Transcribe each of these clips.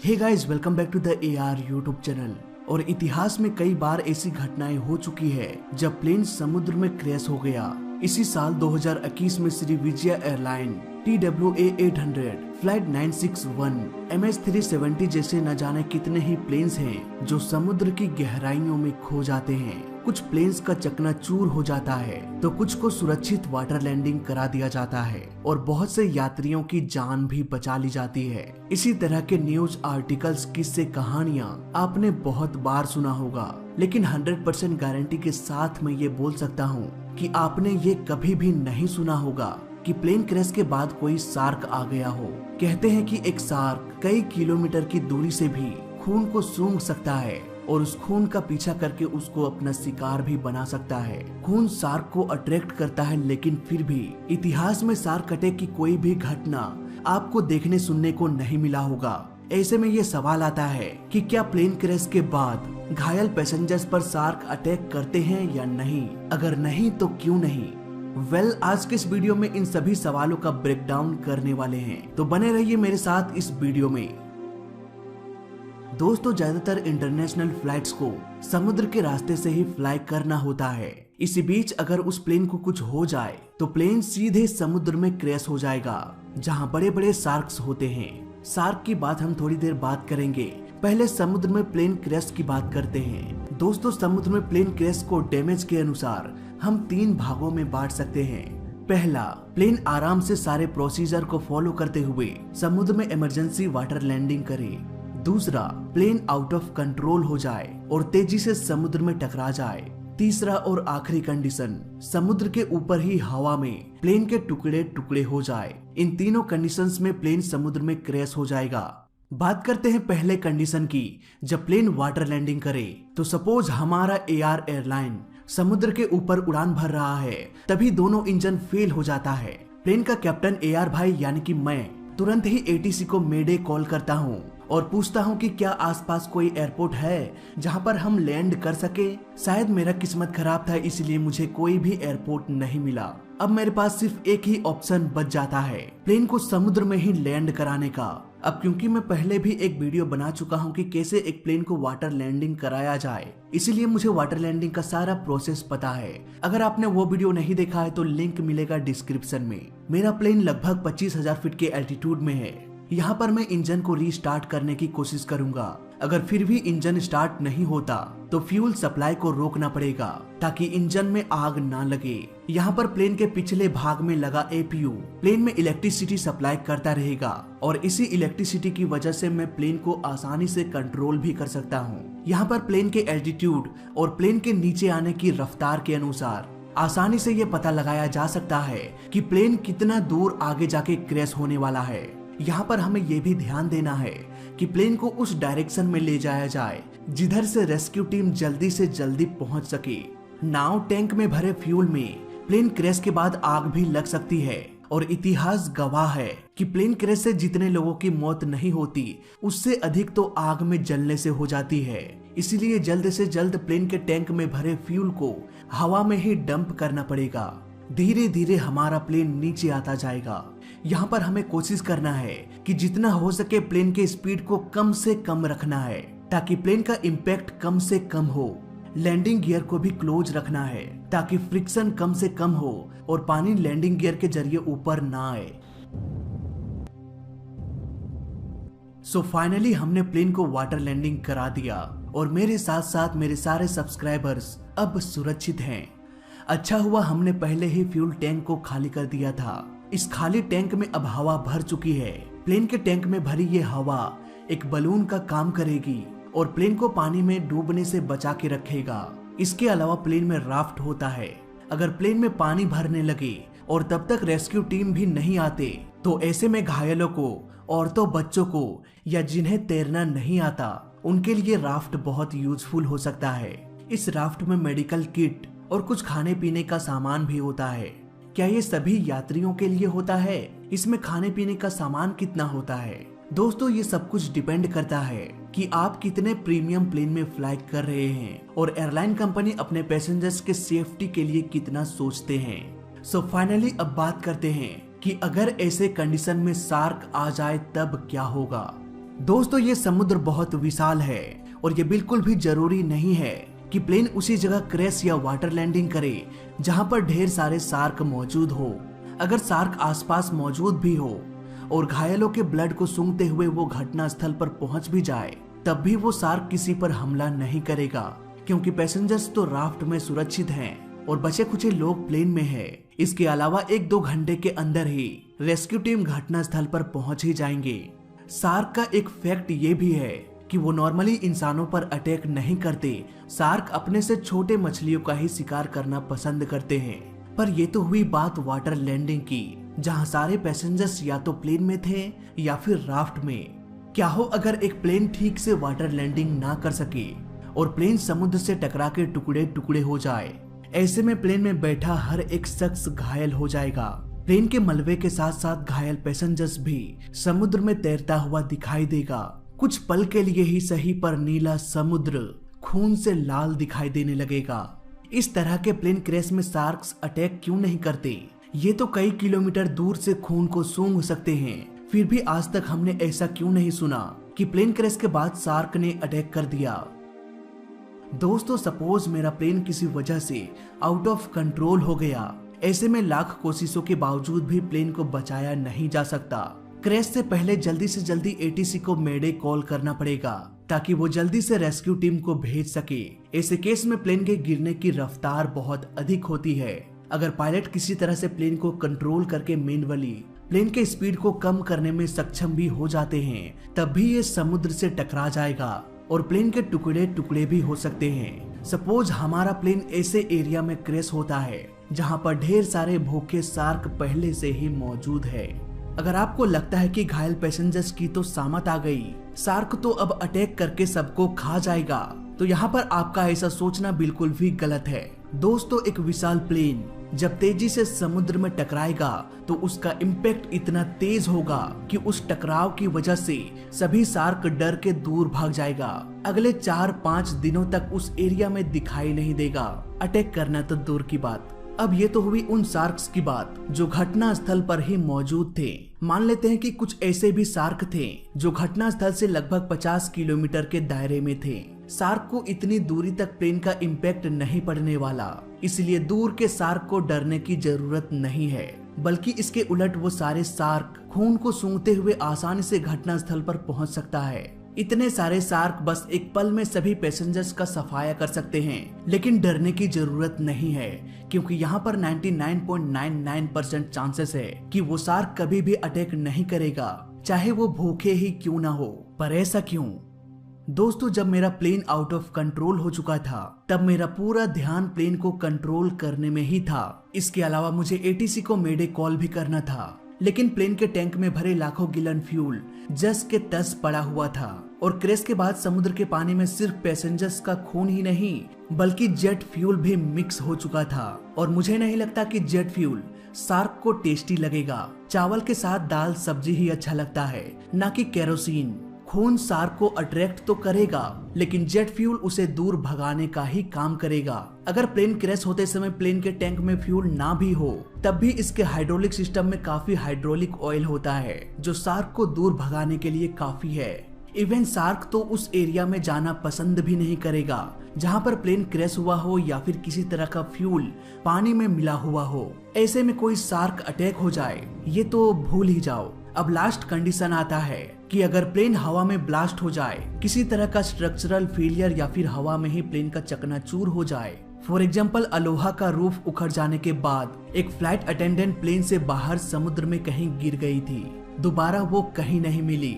Hey guys, welcome back to the AR YouTube channel. और इतिहास में कई बार ऐसी घटनाएं हो चुकी है जब प्लेन समुद्र में क्रैश हो गया। इसी साल 2021 में Srivijaya airline TWA 800, flight 961, MH370 जैसे न जाने कितने ही प्लेन्स हैं जो समुद्र की गहराइयों में खो जाते हैं। कुछ प्लेन्स का चकनाचूर हो जाता है तो कुछ को सुरक्षित वाटर लैंडिंग करा दिया जाता है और बहुत से यात्रियों की जान भी बचा ली जाती है। इसी तरह के न्यूज आर्टिकल्स, किस्से, कहानियां आपने बहुत बार सुना होगा, लेकिन 100% गारंटी के साथ मैं ये बोल सकता हूँ कि आपने ये कभी भी नहीं सुना होगा कि प्लेन क्रैश के बाद कोई शार्क आ गया हो। कहते हैं कि एक शार्क कई किलोमीटर की दूरी से भी खून को सूंघ सकता है और उस खून का पीछा करके उसको अपना शिकार भी बना सकता है। खून शार्क को अट्रैक्ट करता है, लेकिन फिर भी इतिहास में शार्क अटैक की कोई भी घटना आपको देखने सुनने को नहीं मिला होगा। ऐसे में ये सवाल आता है कि क्या प्लेन क्रैश के बाद घायल पैसेंजर्स पर शार्क अटैक करते हैं या नहीं? अगर नहीं तो क्यों नहीं? आज के इस वीडियो में इन सभी सवालों का ब्रेकडाउन करने वाले हैं, तो बने रहिए मेरे साथ इस वीडियो में। दोस्तों, ज्यादातर इंटरनेशनल फ्लाइट्स को समुद्र के रास्ते से ही फ्लाई करना होता है। इसी बीच अगर उस प्लेन को कुछ हो जाए तो प्लेन सीधे समुद्र में क्रैश हो जाएगा, जहां बड़े बड़े शार्क्स होते हैं। शार्क की बात हम थोड़ी देर बात करेंगे, पहले समुद्र में प्लेन क्रैश की बात करते हैं। दोस्तों, समुद्र में प्लेन क्रैश को डैमेज के अनुसार हम 3 भागों में बांट सकते हैं। पहला, प्लेन आराम से सारे प्रोसीजर को फॉलो करते हुए समुद्र में इमरजेंसी वाटर लैंडिंग करे। दूसरा, प्लेन आउट ऑफ कंट्रोल हो जाए और तेजी से समुद्र में टकरा जाए। तीसरा और आखिरी कंडीशन, समुद्र के ऊपर ही हवा में प्लेन के टुकड़े टुकड़े हो जाए। इन तीनों कंडीशंस में प्लेन समुद्र में क्रैश हो जाएगा। बात करते हैं पहले कंडीशन की, जब प्लेन वाटर लैंडिंग करे। तो सपोज हमारा AR एयरलाइन समुद्र के ऊपर उड़ान भर रहा है, तभी दोनों इंजन फेल हो जाता है। प्लेन का कैप्टन AR भाई यानी कि मैं तुरंत ही ATC को मेडे कॉल करता हूँ और पूछता हूँ कि क्या आसपास कोई एयरपोर्ट है जहाँ पर हम लैंड कर सके। शायद मेरा किस्मत खराब था, इसलिए मुझे कोई भी एयरपोर्ट नहीं मिला। अब मेरे पास सिर्फ एक ही ऑप्शन बच जाता है, प्लेन को समुद्र में ही लैंड कराने का। अब क्योंकि मैं पहले भी एक वीडियो बना चुका हूँ कि कैसे एक प्लेन को वाटर लैंडिंग कराया जाए, इसीलिए मुझे वाटर लैंडिंग का सारा प्रोसेस पता है। अगर आपने वो वीडियो नहीं देखा है तो लिंक मिलेगा डिस्क्रिप्शन में। मेरा प्लेन लगभग 25,000 फीट के एल्टीट्यूड में है। यहाँ पर मैं इंजन को रीस्टार्ट करने की कोशिश करूंगा। अगर फिर भी इंजन स्टार्ट नहीं होता तो फ्यूल सप्लाई को रोकना पड़ेगा ताकि इंजन में आग ना लगे। यहाँ पर प्लेन के पिछले भाग में लगा APU प्लेन में इलेक्ट्रिसिटी सप्लाई करता रहेगा और इसी इलेक्ट्रिसिटी की वजह से मैं प्लेन को आसानी से कंट्रोल भी कर सकता हूँ। यहाँ पर प्लेन के एल्टीट्यूड और प्लेन के नीचे आने की रफ्तार के अनुसार आसानी से ये पता लगाया जा सकता है कि प्लेन कितना दूर आगे जाके क्रैश होने वाला है। यहाँ पर हमें ये भी ध्यान देना है कि प्लेन को उस डायरेक्शन में ले जाया जाए जिधर से रेस्क्यू टीम जल्दी से जल्दी पहुंच सके। नाव टैंक में भरे फ्यूल में प्लेन क्रैश के बाद आग भी लग सकती है और इतिहास गवाह है कि प्लेन क्रैश से जितने लोगों की मौत नहीं होती, उससे अधिक तो आग में जलने से हो जाती है। इसीलिए जल्द से जल्द प्लेन के टैंक में भरे फ्यूल को हवा में ही डंप करना पड़ेगा। धीरे धीरे हमारा प्लेन नीचे आता जाएगा। यहाँ पर हमें कोशिश करना है कि जितना हो सके प्लेन के स्पीड को कम से कम रखना है ताकि प्लेन का इम्पैक्ट कम से कम हो। लैंडिंग गियर को भी क्लोज रखना है ताकि फ्रिक्शन कम से कम हो और पानी लैंडिंग गियर के जरिए ऊपर ना आए। सो फाइनली हमने प्लेन को वाटर लैंडिंग करा दिया और मेरे साथ साथ मेरे सारे सब्सक्राइबर्स अब सुरक्षित हैं। अच्छा हुआ हमने पहले ही फ्यूल टैंक को खाली कर दिया था। इस खाली टैंक में अब हवा भर चुकी है। प्लेन के टैंक में भरी ये हवा एक बलून का काम करेगी और प्लेन को पानी में डूबने से बचा के रखेगा। इसके अलावा प्लेन में राफ्ट होता है। अगर प्लेन में पानी भरने लगे और तब तक रेस्क्यू टीम भी नहीं आते तो ऐसे में घायलों को, औरतों, बच्चों को या जिन्हें तैरना नहीं आता, उनके लिए राफ्ट बहुत यूजफुल हो सकता है। इस राफ्ट में मेडिकल किट और कुछ खाने पीने का सामान भी होता है। क्या ये सभी यात्रियों के लिए होता है? इसमें खाने पीने का सामान कितना होता है? दोस्तों, ये सब कुछ डिपेंड करता है कि आप कितने प्रीमियम प्लेन में फ्लाई कर रहे हैं और एयरलाइन कंपनी अपने पैसेंजर्स के सेफ्टी के लिए कितना सोचते हैं। सो फाइनली अब बात करते हैं कि अगर ऐसे कंडीशन में शार्क आ जाए तब क्या होगा। दोस्तों ये समुद्र बहुत विशाल है और ये बिल्कुल भी जरूरी नहीं है कि प्लेन उसी जगह क्रैश या वाटर लैंडिंग करे जहां पर ढेर सारे शार्क मौजूद हो। अगर शार्क आसपास मौजूद भी हो और घायलों के ब्लड को सूंघते हुए वो घटना स्थल पर पहुंच भी जाए, तब भी वो शार्क किसी पर हमला नहीं करेगा, क्योंकि पैसेंजर्स तो राफ्ट में सुरक्षित हैं और बचे कुछ लोग प्लेन में हैं। इसके अलावा 1-2 घंटे के अंदर ही रेस्क्यू टीम घटना स्थल पर पहुंच ही जाएंगे। शार्क का एक फैक्ट ये भी है कि वो नॉर्मली इंसानों पर अटैक नहीं करते। शार्क अपने से छोटे मछलियों का ही शिकार करना पसंद करते हैं। पर ये तो हुई बात वाटर लैंडिंग की, जहां सारे पैसेंजर्स या तो प्लेन में थे या फिर राफ्ट में। क्या हो अगर एक प्लेन ठीक से वाटर लैंडिंग ना कर सके और प्लेन समुद्र से टकरा के टुकड़े टुकड़े हो जाए। ऐसे में प्लेन में बैठा हर एक शख्स घायल हो जाएगा। प्लेन के मलबे के साथ साथ घायल पैसेंजर्स भी समुद्र में तैरता हुआ दिखाई देगा। कुछ पल के लिए ही सही, पर नीला समुद्र खून से लाल दिखाई देने लगेगा। इस तरह के प्लेन क्रैश में शार्क्स अटैक क्यों नहीं करते? ये तो कई किलोमीटर दूर से खून को सूंघ सकते हैं, फिर भी आज तक हमने ऐसा क्यों नहीं सुना कि प्लेन क्रैश के बाद शार्क ने अटैक कर दिया। दोस्तों सपोज मेरा प्लेन किसी वजह से आउट ऑफ कंट्रोल हो गया। ऐसे में लाख कोशिशों के बावजूद भी प्लेन को बचाया नहीं जा सकता। क्रैश से पहले जल्दी से जल्दी एटीसी को मेडे कॉल करना पड़ेगा ताकि वो जल्दी से रेस्क्यू टीम को भेज सके। ऐसे केस में प्लेन के गिरने की रफ्तार बहुत अधिक होती है। अगर पायलट किसी तरह से प्लेन को कंट्रोल करके मैन्युअली प्लेन के स्पीड को कम करने में सक्षम भी हो जाते हैं, तब भी ये समुद्र से टकरा जाएगा और प्लेन के टुकड़े टुकड़े भी हो सकते हैं। सपोज हमारा प्लेन ऐसे एरिया में क्रैश होता है जहां पर ढेर सारे भूखे शार्क पहले से ही मौजूद है। अगर आपको लगता है कि घायल पैसेंजर्स की तो सामत आ गई, शार्क तो अब अटैक करके सबको खा जाएगा, तो यहाँ पर आपका ऐसा सोचना बिल्कुल भी गलत है। दोस्तों एक विशाल प्लेन जब तेजी से समुद्र में टकराएगा तो उसका इम्पैक्ट इतना तेज होगा कि उस टकराव की वजह से सभी शार्क डर के दूर भाग जाएगा। अगले 4-5 दिनों तक उस एरिया में दिखाई नहीं देगा। अटैक करना तो दूर की बात। अब ये तो हुई उन शार्क्स की बात जो घटना स्थल पर ही मौजूद थे। मान लेते हैं कि कुछ ऐसे भी शार्क थे जो घटना स्थल से लगभग 50 किलोमीटर के दायरे में थे। शार्क को इतनी दूरी तक प्लेन का इम्पैक्ट नहीं पड़ने वाला, इसलिए दूर के शार्क को डरने की जरूरत नहीं है, बल्कि इसके उलट वो सारे शार्क खून को सूंघते हुए आसानी से घटना स्थल पर पहुंच सकता है। इतने सारे शार्क बस एक पल में सभी पैसेंजर्स का सफाया कर सकते हैं, लेकिन डरने की जरूरत नहीं है, क्योंकि यहाँ पर 99.99% चांसेस है कि वो शार्क कभी भी अटैक नहीं करेगा, चाहे वो भूखे ही क्यों ना हो। पर ऐसा क्यों? दोस्तों जब मेरा प्लेन आउट ऑफ कंट्रोल हो चुका था, तब मेरा पूरा ध्यान प्लेन को कंट्रोल करने में ही था। इसके अलावा मुझे एटीसी को मेडे कॉल भी करना था, लेकिन प्लेन के टैंक में भरे लाखों गैलन फ्यूल जस के तस पड़ा हुआ था और क्रैश के बाद समुद्र के पानी में सिर्फ पैसेंजर्स का खून ही नहीं बल्कि जेट फ्यूल भी मिक्स हो चुका था। और मुझे नहीं लगता कि जेट फ्यूल शार्क को टेस्टी लगेगा। चावल के साथ दाल सब्जी ही अच्छा लगता है, ना कि केरोसिन। खून शार्क को अट्रैक्ट तो करेगा, लेकिन जेट फ्यूल उसे दूर भगाने का ही काम करेगा। अगर प्लेन क्रैश होते समय प्लेन के टैंक में फ्यूल ना भी हो, तब भी इसके हाइड्रोलिक सिस्टम में काफी हाइड्रोलिक ऑयल होता है जो शार्क को दूर भगाने के लिए काफी है। इवन शार्क तो उस एरिया में जाना पसंद भी नहीं करेगा जहां पर प्लेन क्रैश हुआ हो या फिर किसी तरह का फ्यूल पानी में मिला हुआ हो। ऐसे में कोई शार्क अटैक हो जाए ये तो भूल ही जाओ। अब लास्ट कंडीशन आता है कि अगर प्लेन हवा में ब्लास्ट हो जाए, किसी तरह का स्ट्रक्चरल फेलियर या फिर हवा में ही प्लेन का चकनाचूर हो जाए। फॉर एग्जाम्पल अलोहा का रूफ उखड़ जाने के बाद एक फ्लाइट अटेंडेंट प्लेन से बाहर समुद्र में कहीं गिर गई थी, दोबारा वो कहीं नहीं मिली।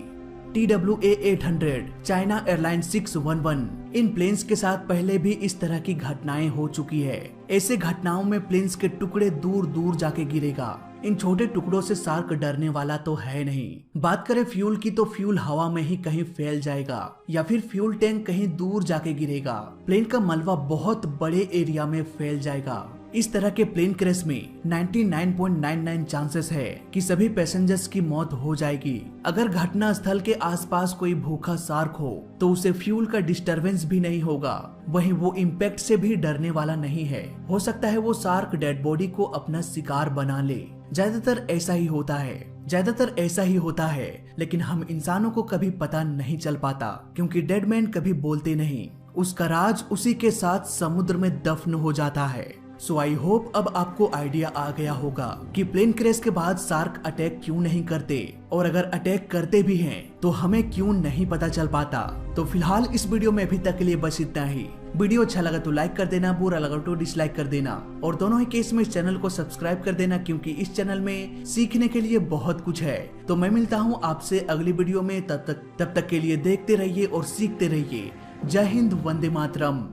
TWA-800, चाइना एयरलाइंस 611, इन प्लेन्स के साथ पहले भी इस तरह की घटनाएं हो चुकी है। ऐसे घटनाओं में प्लेन्स के टुकड़े दूर दूर जाके गिरेगा। इन छोटे टुकड़ों से शार्क डरने वाला तो है नहीं। बात करें फ्यूल की, तो फ्यूल हवा में ही कहीं फैल जाएगा या फिर फ्यूल टैंक कहीं दूर जाके गिरेगा। प्लेन का मलबा बहुत बड़े एरिया में फैल जाएगा। इस तरह के प्लेन क्रैश में 99.99 चांसेस है कि सभी पैसेंजर्स की मौत हो जाएगी। अगर घटना स्थल के आसपास कोई भूखा शार्क हो तो उसे फ्यूल का डिस्टरबेंस भी नहीं होगा, वहीं वो इम्पैक्ट से भी डरने वाला नहीं है। हो सकता है वो शार्क डेड बॉडी को अपना शिकार बना ले, ज्यादातर ऐसा ही होता है। ज्यादातर ऐसा ही होता है, लेकिन हम इंसानों को कभी पता नहीं चल पाता क्योंकि डेड मैन कभी बोलते नहीं। उसका राज उसी के साथ समुद्र में दफन हो जाता है। सो आई होप अब आपको आइडिया आ गया होगा कि प्लेन क्रैश के बाद शार्क अटैक क्यों नहीं करते, और अगर अटैक करते भी हैं तो हमें क्यों नहीं पता चल पाता। तो फिलहाल इस वीडियो में अभी तक के लिए बस इतना ही। वीडियो अच्छा लगा तो लाइक कर देना, बुरा लगा तो डिसलाइक कर देना, और दोनों ही केस में इस चैनल को सब्सक्राइब कर देना क्योंकि इस चैनल में सीखने के लिए बहुत कुछ है। तो मैं मिलता हूँ आपसे अगली वीडियो में, तब तक के लिए देखते रहिए और सीखते रहिए। जय हिंद, वंदे मातरम।